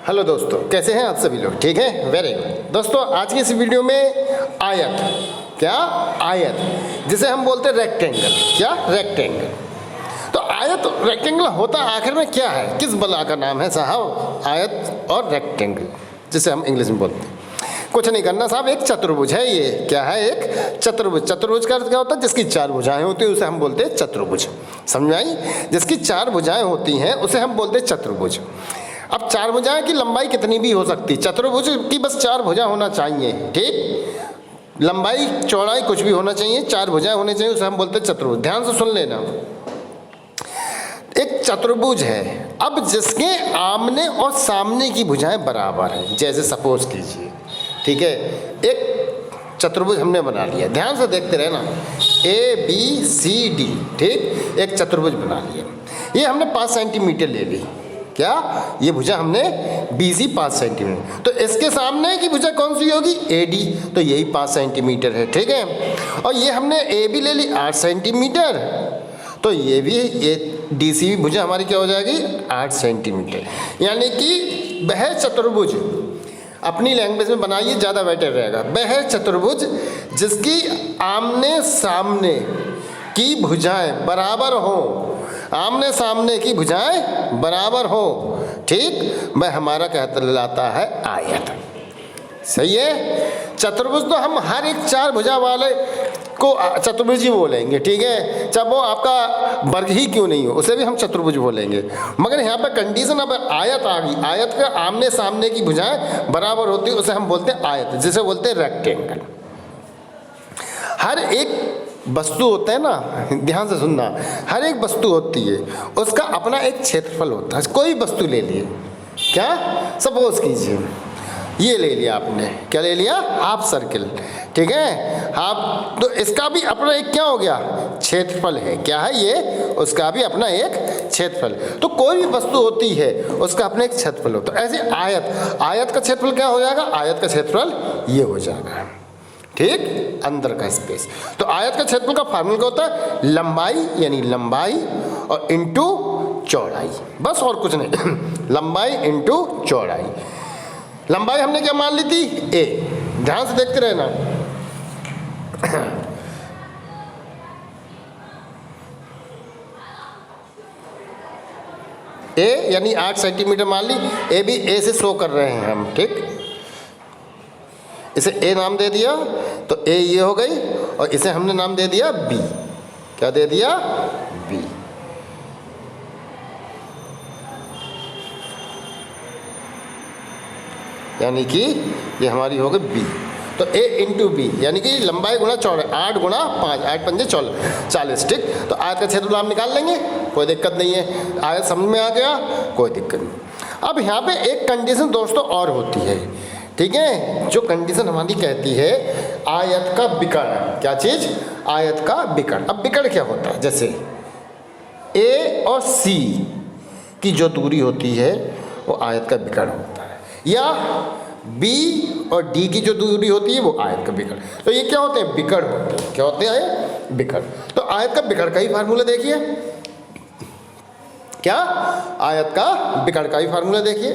Hello दोस्तों, कैसे हैं आप सभी लोग? ठीक है, वेरी गुड। दोस्तों आज की इस वीडियो में आयत, क्या आयत, जिसे हम बोलते हैं रेक्टेंगल, क्या रेक्टेंगल। तो आयत रेक्टेंगल होता आखिर में क्या है, किस बला का नाम है साहब? आयत और रेक्टेंगल, जिसे हम इंग्लिश में बोलते हैं। कुछ नहीं करना साहब, एक चतुर्भुज है ये। क्या है? एक चतुर्भुज। चतुर्भुज का अर्थ क्या होता है? जिसकी चार भुजाएं होती हैं उसे हम बोलते हैं चतुर्भुज। समझ आई? जिसकी चार भुजाएं होती हैं उसे हम बोलते हैं चतुर्भुज। अब चार भुजाएं की लंबाई कितनी भी हो सकती, चतुर्भुज की बस चार भुजा होना चाहिए। ठीक, लंबाई चौड़ाई कुछ भी होना चाहिए, चार भुजाएं होनी चाहिए, उसे हम बोलते हैं चतुर्भुज। ध्यान से सुन लेना, एक चतुर्भुज है अब जिसके आमने और सामने की भुजाएं बराबर हैं। जैसे सपोज कीजिए, ठीक है, एक चतुर्भुज हमने बना लिया, ध्यान से देखते रहना, ABCD, ठीक, एक चतुर्भुज बना लिया। ये हमने 5 सेंटीमीटर ले ली। क्या? ये भुजा हमने BC 5 सेंटीमीटर, तो इसके सामने की भुजा कौन सी होगी? AD, तो यही 5 सेंटीमीटर है। ठीक है, और ये हमने AB ले ली 8 सेंटीमीटर, तो ये भी DC भुजा हमारी क्या हो जाएगी? 8 सेंटीमीटर। यानी कि वह चतुर्भुज, अपनी लैंग्वेज में बनाइए ज़्यादा बेटर रहेगा, वह चतुर्भुज जिसकी आमने सामने की भुजाएं बराबर हो, आमने सामने की भुजाएं बराबर हो, ठीक, वह हमारा कहलाता है आयत। सही है? चतुर्भुज तो हम हर एक चार भुजा वाले को चतुर्भुज ही बोलेंगे। ठीक है, चाहे वो आपका वर्ग ही क्यों नहीं हो, उसे भी हम चतुर्भुज बोलेंगे। मगर यहाँ पर कंडीशन अब आयत आ गई, आयत का आमने सामने की भुजाएं बराबर होती है, उसे हम बोलते हैं आयत, जिसे बोलते हैं रेक्टेंगल। हर एक वस्तु होता है ना, ध्यान से सुनना, हर एक वस्तु होती है, उसका अपना एक क्षेत्रफल होता है। कोई वस्तु ले लिए, क्या, सपोज कीजिए ये ले लिया आपने, क्या ले लिया? Half circle. ठीक है, हाफ, तो इसका भी अपना एक क्या हो गया? क्षेत्रफल है। क्या है ये? उसका भी अपना एक क्षेत्रफल। तो कोई भी वस्तु होती है उसका अपना एक क्षेत्रफल होता है। ऐसे आयत, आयत का क्षेत्रफल क्या हो जाएगा? आयत का क्षेत्रफल ये हो जाएगा, ठीक, अंदर का स्पेस। तो आयत का क्षेत्रफल का फार्मूला क्या होता है? लंबाई, यानी लंबाई और इंटू चौड़ाई, बस और कुछ नहीं। लंबाई इंटू चौड़ाई। लंबाई हमने क्या मान ली थी? A। ध्यान से देखते रहना, A यानी 8 सेंटीमीटर मान ली। A भी A से शो कर रहे हैं हम, ठीक, इसे A नाम दे दिया, तो A ये हो गई, और इसे हमने नाम दे दिया B। क्या दे दिया? B। यानी कि ये हमारी हो गई B। तो A इंटू B, यानी कि लंबाई गुणा चौड़ाई, 8 गुणा 5, 8 पंजे 40, ठीक। तो आयत का क्षेत्रफल हम निकाल लेंगे, कोई दिक्कत नहीं है। आयत समझ में आ गया, कोई दिक्कत नहीं। अब यहाँ पे एक कंडीशन दोस्तों और होती है, ठीक है, जो कंडीशन हमारी कहती है आयत का विकर्ण। क्या चीज़? आयत का विकर्ण। अब विकर्ण क्या होता है? जैसे A और C की जो दूरी होती है वो आयत का विकर्ण होता है, या B और D की जो दूरी होती है वो आयत का विकर्ण। तो ये क्या होते हैं? विकर्ण होते हैं। क्या होते हैं? विकर्ण। तो आयत का विकर्ण का ही फार्मूला देखिए, क्या? आयत का विकर्ण का ही फार्मूला देखिए।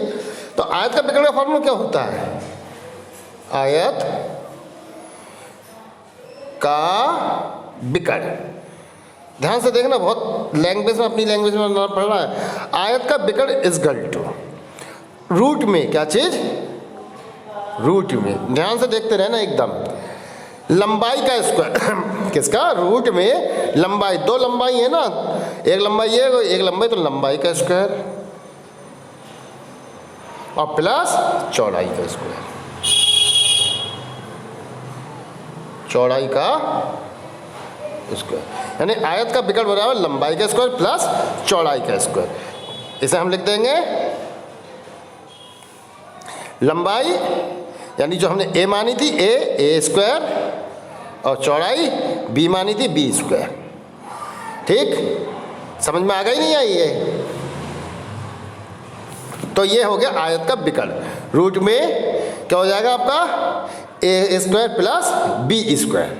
तो आयत का विकर्ण का फार्मूला क्या होता है? आयत का विकर्ण, ध्यान से देखना, बहुत लैंग्वेज में, अपनी लैंग्वेज में पढ़ रहा है। आयत का विकर्ण इज इक्वल टू रूट में, क्या चीज? रूट में, ध्यान से देखते रहना एकदम, लंबाई का स्क्वायर। किसका? रूट में लंबाई, दो लंबाई है ना, एक लंबाई ये, एक लंबाई, तो लंबाई का स्क्वायर और प्लस चौड़ाई का स्क्वायर, चौड़ाई का स्क्वायर। यानी आयत का विकर्ण बराबर लंबाई का स्क्वायर प्लस चौड़ाई का स्क्वायर। इसे हम लिख देंगे लंबाई, यानी जो हमने A मानी थी A स्क्वायर, और चौड़ाई B मानी थी B स्क्वायर। ठीक, समझ में आ गई नहीं आई ये? तो ये हो गया आयत का विकर्ण। रूट में क्या हो जाएगा आपका? A square plus B square,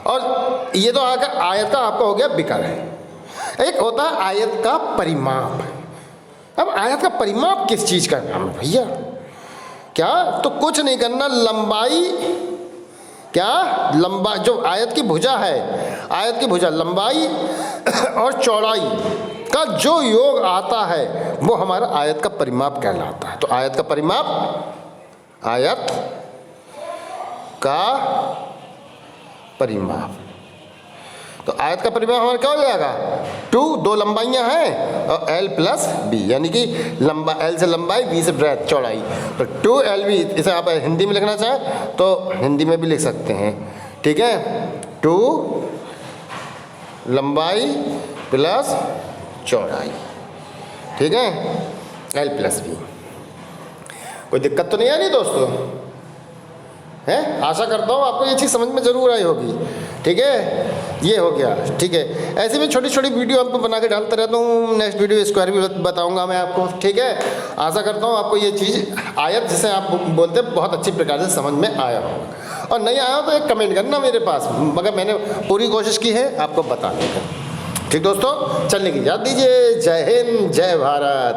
और ये तो आयत का आपका हो गया विकर्ण। एक होता है आयत का परिमाप, अब आयत का परिमाप किस चीज़ का नाम है भैया? क्या? तो कुछ नहीं करना, लंबाई, क्या लंबा जो आयत की भुजा है, आयत की भुजा लंबाई और चौड़ाई का जो योग आता है वो हमारा आयत का परिमाप कहलाता है। तो आयत का परिमाप, आयत का परिमाप, तो आयत का परिमाप हमारा क्या हो जाएगा? 2, 2 लंबाइयाँ हैं और l प्लस b, यानी कि लंबा l से लंबाई, b से ब्रेथ चौड़ाई, तो 2lb। इसे आप हिंदी में लिखना चाहें तो हिंदी में भी लिख सकते हैं, ठीक है? 2 लंबाई प्लस चौड़ाई, ठीक है, l प्लस b। कोई दिक्कत तो नहीं आ रही दोस्तों? है, आशा करता हूँ आपको ये चीज़ समझ में ज़रूर आई होगी, ठीक है? ये हो गया, ठीक है। ऐसे में छोटी छोटी वीडियो आपको बना के डालता रहता हूँ, नेक्स्ट वीडियो स्क्वायर भी बताऊँगा मैं आपको, ठीक है? आशा करता हूँ आपको ये चीज़ आयत जिसे आप बोलते हैं बहुत अच्छी प्रकार से समझ में आया होगा, और नहीं आया हो तो एक कमेंट करना मेरे पास, मगर मैंने पूरी कोशिश की है आपको बताने की। ठीक दोस्तों, चलने की याद दीजिए। जय हिंद, जय भारत।